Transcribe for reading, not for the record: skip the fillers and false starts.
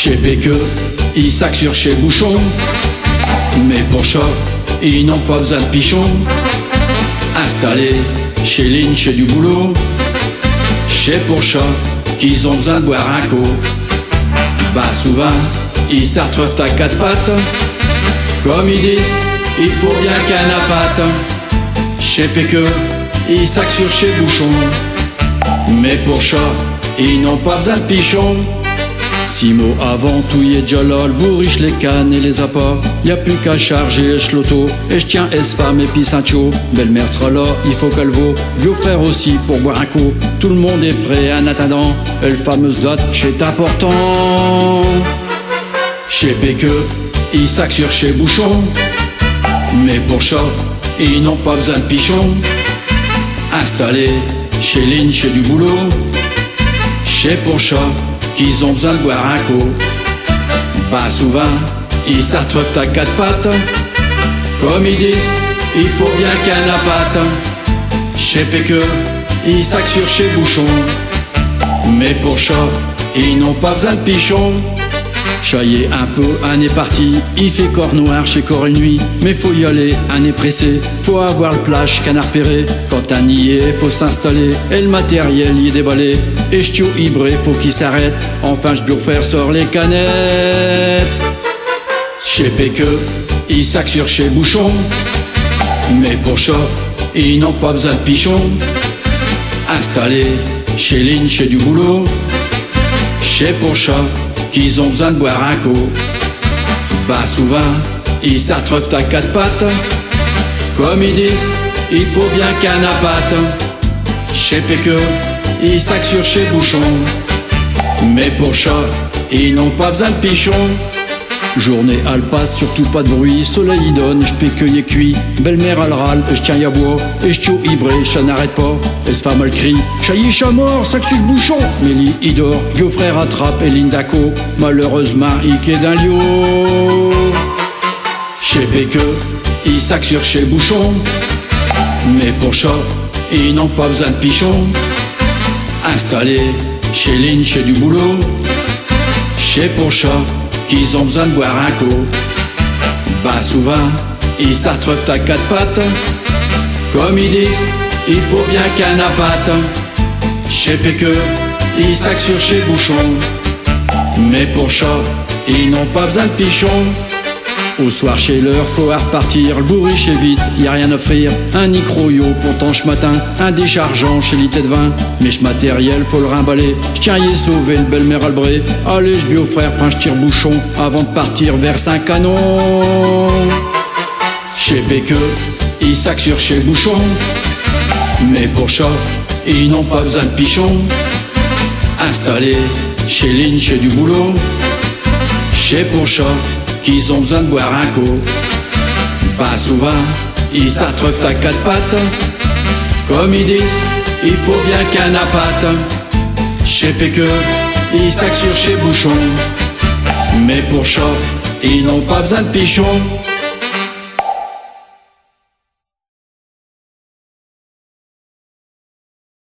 Chez Péqueux, ils sacent sur chez Bouchon. Mais pour chat, ils n'ont pas besoin de pichon. Installés chez Lynn, chez du boulot. Chez pour chat, qu'ils ont besoin de boire un coup. Bah souvent, ils s'artreuvent à quatre pattes. Comme ils disent, il faut bien qu'un appâte. Chez Péqueux, ils sacent sur chez Bouchon. Mais pour chat, ils n'ont pas besoin de pichon. 6 mots avant, tout y est déjà là, le bourriche, les cannes et les appâts. Y'a plus qu'à charger l'auto, et j'tiens S-femme et puis Sancho. Belle-mère sera là, il faut qu'elle vaut. Beau-frère aussi pour boire un coup. Tout le monde est prêt en attendant, et le fameuse date, c'est important. Chez Péqueux, ils sacent sur chez Bouchon. Mais pour chat, ils n'ont pas besoin de pichon. Installés chez Lynn, chez du boulot. Chez pour chat, qu'ils ont besoin de boire un coup. Bah souvent, ils s'artreuvent à quatre pattes. Comme ils disent, il faut bien qu'un appâte. Chez Péqueux, ils sacent sur chez Bouchon. Mais pour chat, ils n'ont pas besoin de pichon. Chaillé un peu, un est parti, il fait corps noir chez corps et nuit. Mais faut y aller, un est pressé, faut avoir le plage, canard perré. Quand un y est, faut s'installer, et le matériel y est déballé. Et j'tio ibré, faut qu'il s'arrête, enfin j'beau-frère sort les canettes. Chez Péqueux, ils sacent sur chez Bouchon. Mais pour chat, ils n'ont pas besoin de pichon. Installés chez Lynn, chez du boulot. Chez pour chat, qu'ils ont besoin de boire un coup. Bah souvent, ils s'artreuvent à quatre pattes. Comme ils disent, il faut bien qu'un appâte. Chez Péqueux, ils sacent sur chez Bouchon. Mais pour chat, ils n'ont pas besoin de pichon. Journée elle passe, surtout pas de bruit. Soleil y donne, j'péqueux y est cuit. Belle-mère elle râle, j'tiens à bois. Et j'tio ibré, ça n'arrête pas. Et ce femme elle crie, chaillit chat mort, sac sur le bouchon. Mélie y dort, beau-frère attrape et Lindaco. Malheureusement, il qu'est d'un liot. Chez Péqueux, ils sacent sur chez Bouchon. Mais pour chat, ils n'ont pas besoin de pichon. Installés chez Lynn, chez du boulot. Chez pour chat, qu'ils ont besoin de boire un coup. Bah souvent, ils s'artreuvent à quatre pattes. Comme ils disent, il faut bien qu'un appâte. Chez Péqueux, ils sacent sur chez Bouchon. Mais pour chat, ils n'ont pas besoin de pichon. Au soir chez leur, faut à repartir. Le bourriche est vite, y a rien à offrir. Un micro-yo pour tanche matin, un déchargeant chez l'ité de vin. Mais matériel, faut le rimballer. J'tiens y est sauvé, le belle-mère albré. Allez, j'bis au frère, prends j'tire bouchon avant de partir vers Saint-Canon. Chez Péqueux, ils sacent sur chez Bouchon. Mais pour chat, ils n'ont pas besoin de pichon. Installés chez Lynn, chez du boulot. Chez pour chat, qu'ils ont besoin de boire un coup. Bah souvent, ils s'artreuvent à quatre pattes. Comme ils disent, il faut bien qu'un appâte. Chez Péqueux, ils sacent sur chez Bouchon. Mais pour chat, ils n'ont pas besoin de pichon.